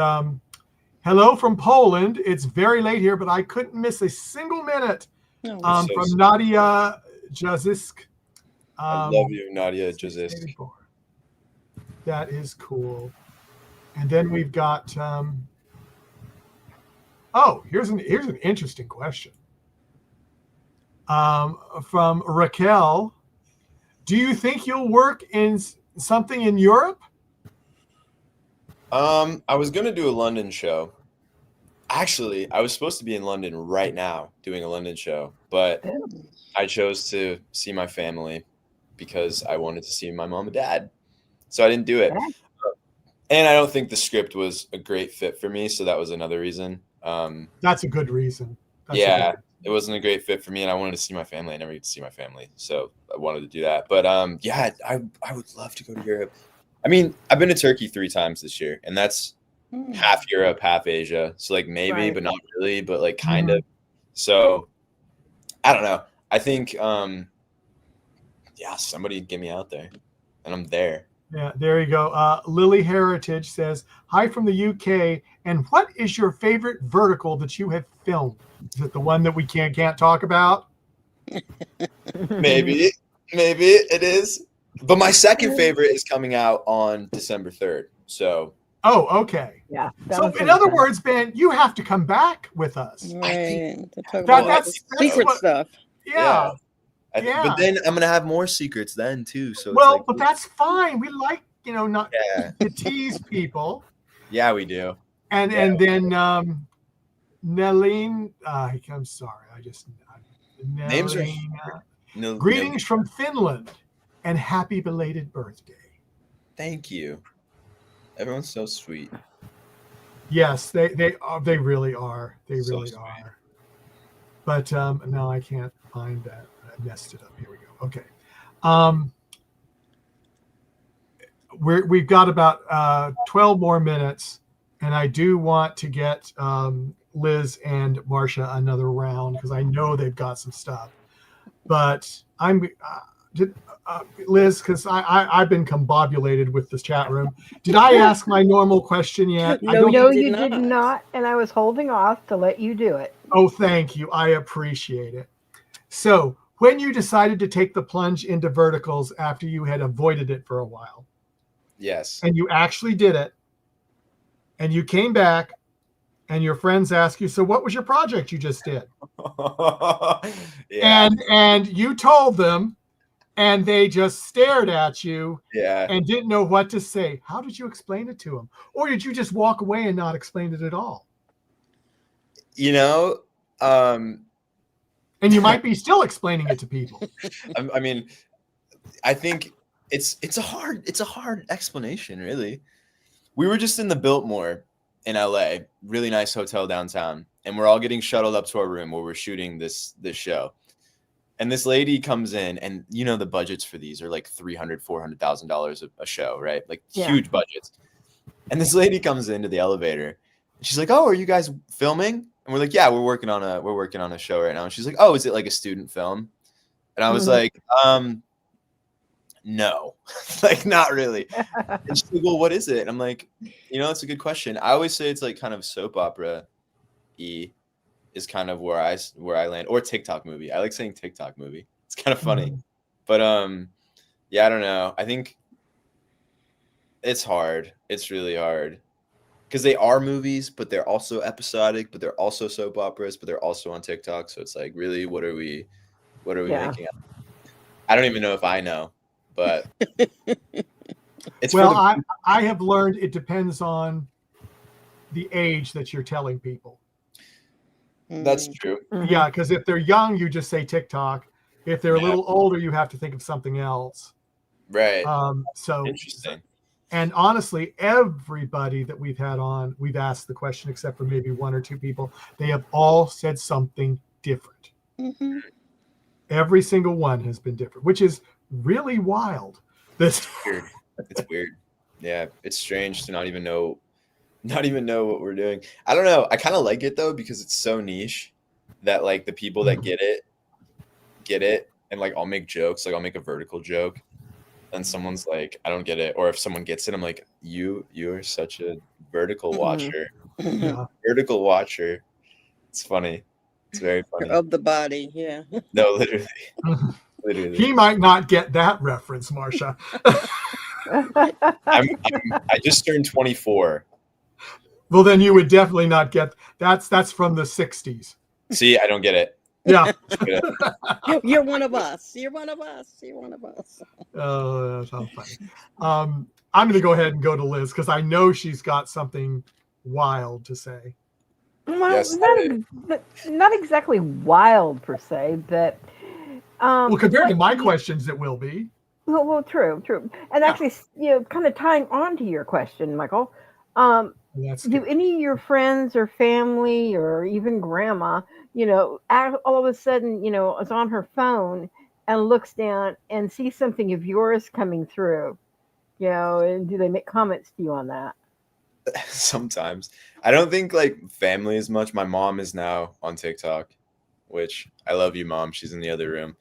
hello from Poland. It's very late here, but I couldn't miss a single minute from Nadia Jazisk. I love you, Nadia Jazisk. That is cool. And then we've got here's an interesting question from Raquel. Do you think you'll work in something in Europe? I was gonna do a London show. Actually, I was supposed to be in London right now doing a London show, but I chose to see my family because I wanted to see my mom and dad. So I didn't do it. And I don't think the script was a great fit for me, so that was another reason. That's a good reason. It wasn't a great fit for me, and I wanted to see my family. I never get to see my family, so I wanted to do that. But I would love to go to Europe. I mean, I've been to Turkey 3 times this year, and that's half Europe, half Asia. So like maybe, but not really, but like kind of. So I don't know. I think somebody get me out there, and I'm there. Yeah, there you go. Lily Heritage says, "Hi from the UK. And what is your favorite vertical that you have filmed? Is it the one that we can't talk about?" Maybe it is. But my second favorite is coming out on December 3rd. So. Oh, okay. Yeah. So in other words, Ben, you have to come back with us. Right. That's secret stuff. Yeah. But then I'm gonna have more secrets then too. So but that's fine. We like not to tease people. Yeah, we do. And then Nelline, I'm sorry, names are greetings from Finland and happy belated birthday. Thank you. Everyone's so sweet. Yes, they really are. They really are. But no, I can't find that. I messed it up. Here we go. Okay. We've got about 12 more minutes, and I do want to get Liz and Marcia another round because I know they've got some stuff. But Liz, because I've been combobulated with this chat room. Did I ask my normal question yet? No, you did not, and I was holding off to let you do it. Oh, thank you. I appreciate it. So, when you decided to take the plunge into verticals after you had avoided it for a while. Yes. And you actually did it. And you came back and your friends asked you, so what was your project you just did? And you told them and they just stared at you and didn't know what to say. How did you explain it to them? Or did you just walk away and not explain it at all? And you might be still explaining it to people. I mean, I think it's a hard explanation, really. We were just in the Biltmore in LA, really nice hotel downtown, and we're all getting shuttled up to our room where we're shooting this show. And this lady comes in, and the budgets for these are like $300,000-$400,000 a show, right? Like huge budgets. And this lady comes into the elevator, and she's like, "Oh, are you guys filming?" And we're like, "Yeah, we're working on a show right now." And she's like, "Oh, is it like a student film?" And I was like, no, like not really. And she's like, "Well, what is it?" And I'm like, it's a good question. I always say it's like kind of soap opera-y is kind of where I land, or TikTok movie. I like saying TikTok movie. It's kind of funny, but I don't know. I think it's hard. It's really hard because they are movies, but they're also episodic, but they're also soap operas, but they're also on TikTok. So it's like, really, what are we making up? I don't even know if I know, but it's I have learned it depends on the age that you're telling people. That's true. Yeah, because if they're young, you just say TikTok. If they're a Yeah. little older, you have to think of something else. Right. So Interesting. And honestly, everybody that we've had on, we've asked the question, except for maybe one or two people. They have all said something different. Mm-hmm. Every single one has been different, which is really wild. This Weird. It's weird. Yeah, it's strange to not even know what we're doing. I don't know. I kind of like it though because it's so niche that like the people that get it, and like I'll make jokes, like I'll make a vertical joke, and someone's like, I don't get it, or if someone gets it, I'm like, you are such a vertical watcher, yeah. vertical watcher. It's funny. It's very funny. Of the body, yeah. No, literally, literally. He might not get that reference, Marcia. I just turned 24. Well, then you would definitely not get that's from the 60s. See, I don't get it. Yeah. You're one of us. You're one of us. You're one of us. Oh, that's how funny. I'm going to go ahead and go to Liz because I know she's got something wild to say. Well, Yes, not exactly wild per se, but Well, compared to my questions, it will be. well, true, and actually, kind of tying on to your question, Michael. That's Do good. any of your friends or family or even grandma, all of a sudden, is on her phone and looks down and sees something of yours coming through, and do they make comments to you on that? Sometimes. I don't think like family as much. My mom is now on TikTok, which I love you, Mom. She's in the other room.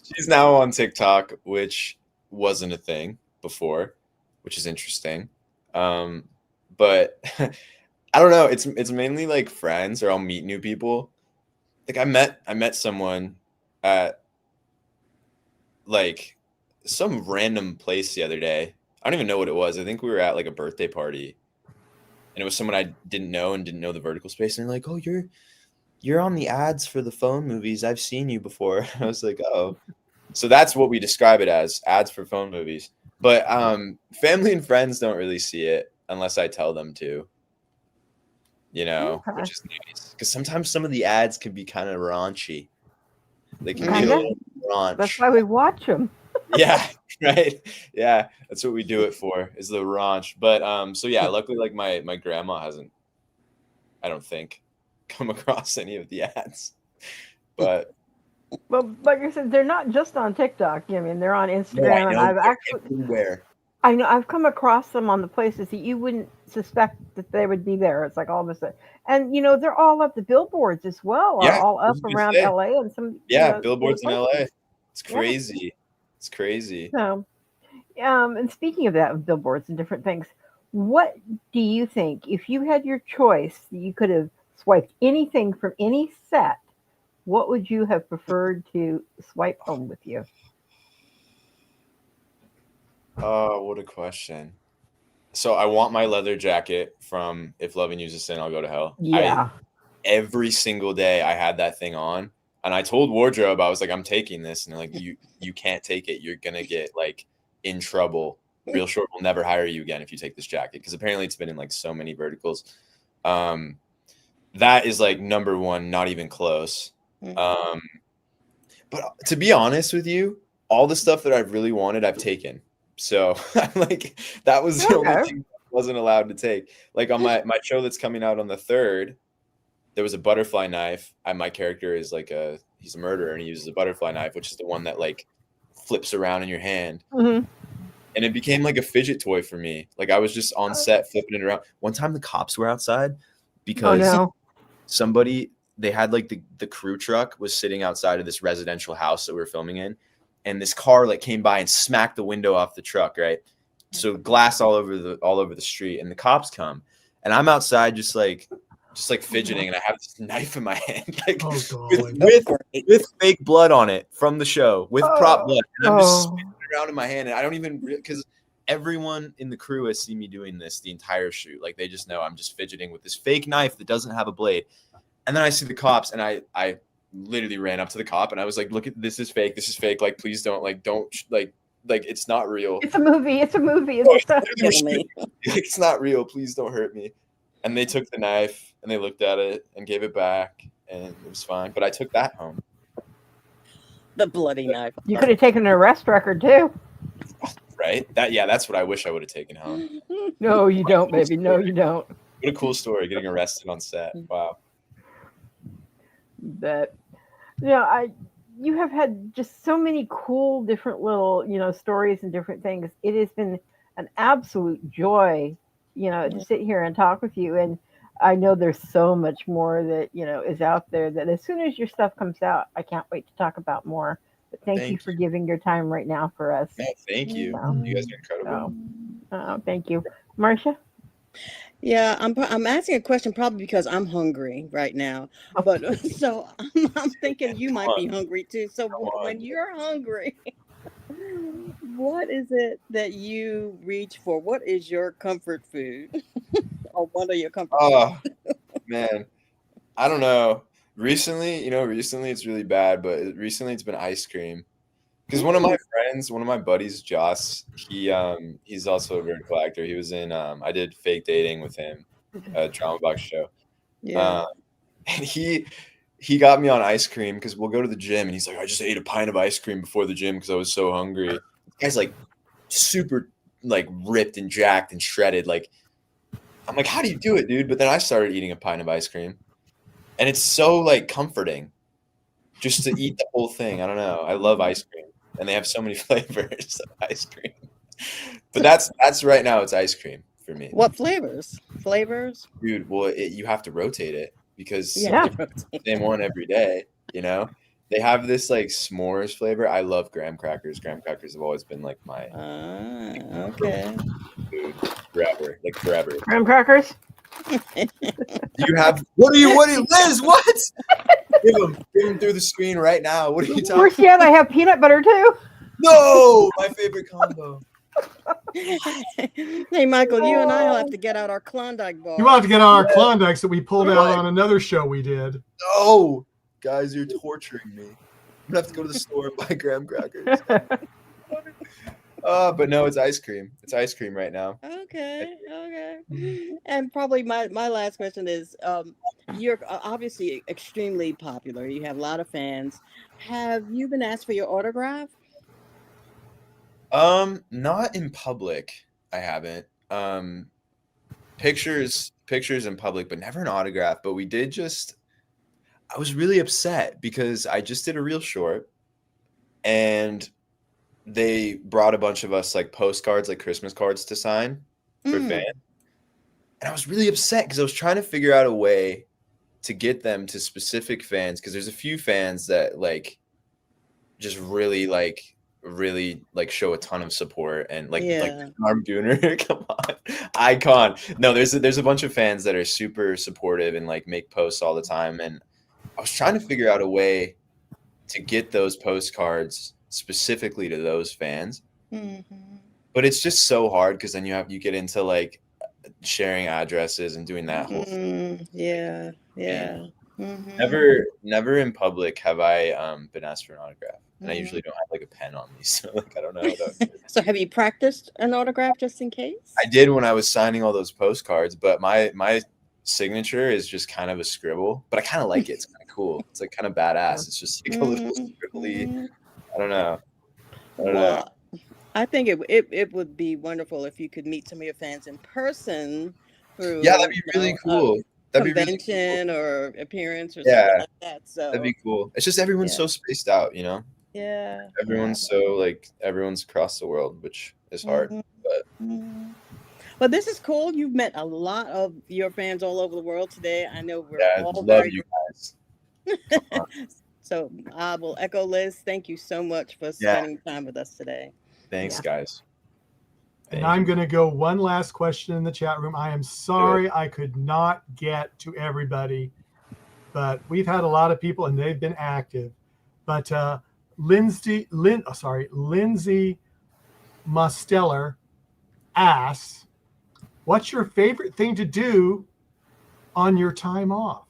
She's now on TikTok, which wasn't a thing before, which is interesting. But I don't know. It's mainly like friends, or I'll meet new people. Like I met someone at like some random place the other day. I don't even know what it was. I think we were at like a birthday party, and it was someone I didn't know and didn't know the vertical space. And they're like, "Oh, you're on the ads for the phone movies. I've seen you before." I was like, "Oh." So that's what we describe it as, ads for phone movies. But family and friends don't really see it unless I tell them to, Okay. which is nice. Because sometimes some of the ads can be kind of raunchy. They can be a Kinda. little raunch. That's why we watch them. Yeah, right. Yeah, that's what we do it for, is the raunch. But so yeah, luckily like my grandma hasn't, I don't think, come across any of the ads. But Well, like I said, they're not just on TikTok. I mean, they're on no, Instagram, I and know I've they're actually, everywhere. I know I've come across them on the places that you wouldn't suspect that they would be there. It's like all of a sudden, and they're all up the billboards as well, Yeah, all I up was gonna around say. LA and some Yeah, billboards in LA. places. It's Yeah. crazy. It's crazy. So, and speaking of that, of billboards and different things, what do you think if you had your choice, you could have swiped anything from any set? What would you have preferred to swipe home with you? Oh, what a question. So I want my leather jacket from If Loving You's a Sin, I'll Go to Hell. Yeah. Every single day I had that thing on, and I told wardrobe, I was like, I'm taking this, and they're like, you can't take it. You're gonna get like in trouble. Real Short will never hire you again if you take this jacket, because apparently it's been in like so many verticals. That is like number one, not even close. But to be honest with you, all the stuff that I've really wanted, I've taken. So I'm like, that was the only thing I wasn't allowed to take. Like on my show that's coming out on the 3rd, there was a butterfly knife. My character is like he's a murderer, and he uses a butterfly knife, which is the one that like flips around in your hand. Mm-hmm. And it became like a fidget toy for me. Like I was just on set flipping it around. One time the cops were outside because somebody, they had like the crew truck was sitting outside of this residential house that we were filming in. And this car like came by and smacked the window off the truck, right? So glass all over the street, and the cops come, and I'm outside just like fidgeting, and I have this knife in my hand, like with fake blood on it from the show, with prop blood, and I'm just spinning around in my hand, and I don't even, because everyone in the crew has seen me doing this the entire shoot. Like they just know I'm just fidgeting with this fake knife that doesn't have a blade. And then I see the cops, and I literally ran up to the cop, and I was like, look, this is fake. Like, please don't it's not real. It's a movie. It's It's not real. Please don't hurt me. And they took the knife, and they looked at it and gave it back, and it was fine. But I took that home. The bloody knife. You could have taken an arrest record too. Right? That's what I wish I would have taken home. No, you don't, baby. No, you don't. What a cool story, getting arrested on set. Wow. But you have had just so many cool different little, stories and different things. It has been an absolute joy, to sit here and talk with you. And I know there's so much more that, is out there that as soon as your stuff comes out, I can't wait to talk about more. But thank you for giving your time right now for us. No, thank you. You guys are incredible. Thank you. Marcia? Yeah, I'm asking a question probably because I'm hungry right now. But so I'm thinking you might be hungry too. So when you're hungry, what is it that you reach for? What is your comfort food? Or one of your comfort foods? Oh, man. I don't know. Recently it's really bad, but recently it's been ice cream. Because one of my buddies, Joss, he's also a vertical actor. He was in I did Fake Dating with him, a drama box show. Yeah. And he got me on ice cream because we'll go to the gym and he's like, I just ate a pint of ice cream before the gym because I was so hungry. The guy's like super like ripped and jacked and shredded. Like, I'm like, how do you do it, dude? But then I started eating a pint of ice cream. And it's so like comforting just to eat the whole thing. I don't know. I love ice cream. And they have so many flavors of ice cream. But that's right now, it's ice cream for me. What flavors? Dude, well, you have to rotate it because rotate. same one every day, They have this like s'mores flavor. I love graham crackers. Graham crackers have always been like my okay. food forever. Graham crackers? You have Liz, what? Give him through the screen right now. What are you talking Worse yet, I have peanut butter too. No, my favorite combo. Hey, Michael, you and I will have to get out our Klondike bar. You want to get on our Klondikes that we pulled out on another show we did. No, guys, you're torturing me. I'm gonna have to go to the store and buy graham crackers. But no, it's ice cream. It's ice cream right now. Okay. And probably my last question is, you're obviously extremely popular. You have a lot of fans. Have you been asked for your autograph? Not in public. I haven't. Pictures in public, but never an autograph. But we did I was really upset because I just did a reel short and they brought a bunch of us like postcards, like Christmas cards to sign for fans. And I was really upset because I was trying to figure out a way to get them to specific fans. Cause there's a few fans that like just really show a ton of support and like Arm Dooner, come on, icon. No, there's a bunch of fans that are super supportive and like make posts all the time. And I was trying to figure out a way to get those postcards specifically to those fans, but it's just so hard because then you get into like sharing addresses and doing that whole thing. Never in public have I been asked for an autograph, and I usually don't have like a pen on me, so like I don't know. So have you practiced an autograph just in case? I did when I was signing all those postcards, but my signature is just kind of a scribble, but I kind of like it. It's kind of cool. It's like kind of badass. It's just like a little scribbly. I don't know. I think it would be wonderful if you could meet some of your fans in person through that'd be really cool. That'd convention or appearance or something like that. So that'd be cool. It's just everyone's so spaced out, Yeah. Everyone's everyone's across the world, which is hard. But this is cool. You've met a lot of your fans all over the world today. I know we're all love you guys. So I will echo Liz. Thank you so much for spending time with us today. Thanks, guys. And I'm going to go one last question in the chat room. I am sorry I could not get to everybody, but we've had a lot of people and they've been active. But Lindsay Mosteller asks, what's your favorite thing to do on your time off?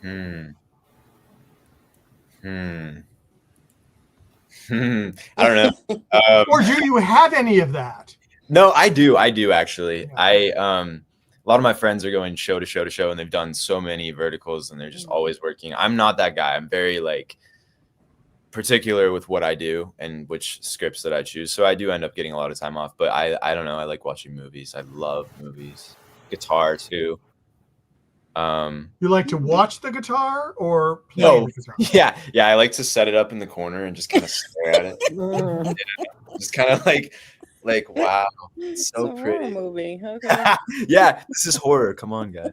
I don't know. Or do you have any of that? No, I do actually. A lot of my friends are going show to show and they've done so many verticals and they're just always working. I'm not that guy. I'm very like particular with what I do and which scripts that I choose. So I do end up getting a lot of time off, but I don't know. I like watching movies. I love movies. Guitar too. You like to watch the guitar or play No. the guitar? Yeah. I like to set it up in the corner and just kind of stare at it. Mm. Just kind of like wow, it's so It's a pretty. horror movie. Okay. Yeah, this is horror. Come on, guys.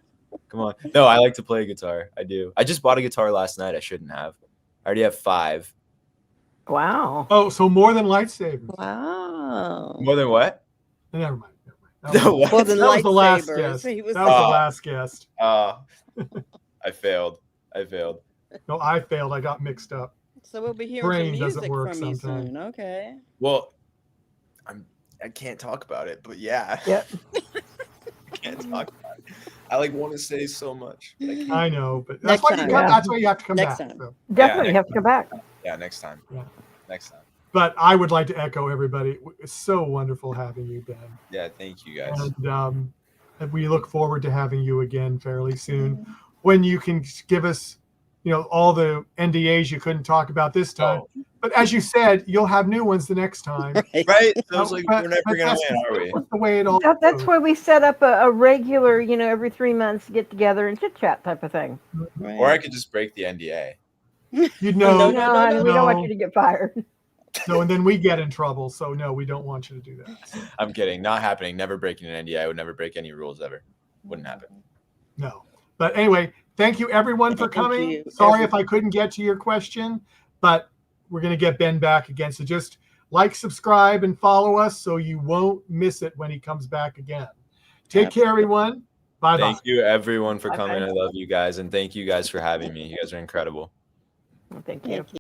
Come on. No, I like to play guitar. I do. I just bought a guitar last night. I shouldn't have. I already have 5. Wow. Oh, so more than lightsabers. Wow. More than what? Never mind. What? More than That was the last lightsabers. guest. He was That was the Oh. last guest. I failed. No, I failed. I got mixed up. So we'll be hearing Brain some doesn't music work from you sometimes. soon. Okay. Well, I can't talk about it, but yeah. Yep. I can't talk about it. I want to say so much. But I can't. I know, but that's Next why you time. come. Yeah. That's why you have to come Next back. time. So. Definitely Yeah. have to come back. Yeah, next time. Yeah. Next time. But I would like to echo everybody. It's so wonderful having you, Ben. Yeah, thank you guys. And we look forward to having you again fairly soon, when you can give us, all the NDAs you couldn't talk about this time. Oh, But as you said, you'll have new ones the next time. right? So it's But- we're never but gonna that's win, are we? the way it all That's goes. why we set up a regular, every 3 months get together and chit chat type of thing. Right. Or I could just break the NDA. You know, No, No, honey, we don't want no. you to get fired. no, and then we get in trouble. So no, we don't want you to do that. So, I'm kidding. Not happening. Never breaking an NDA. I would never break any rules ever. Wouldn't happen. no. But anyway, thank you everyone for Thank coming. you, Sorry if I couldn't get to your question, but we're going to get Ben back again. So just like, subscribe, and follow us so you won't miss it when he comes back again. Take care, everyone. Bye-bye. Thank you, everyone, for Bye-bye. coming. I love you guys. And thank you guys for having me. You guys are incredible. Thank you.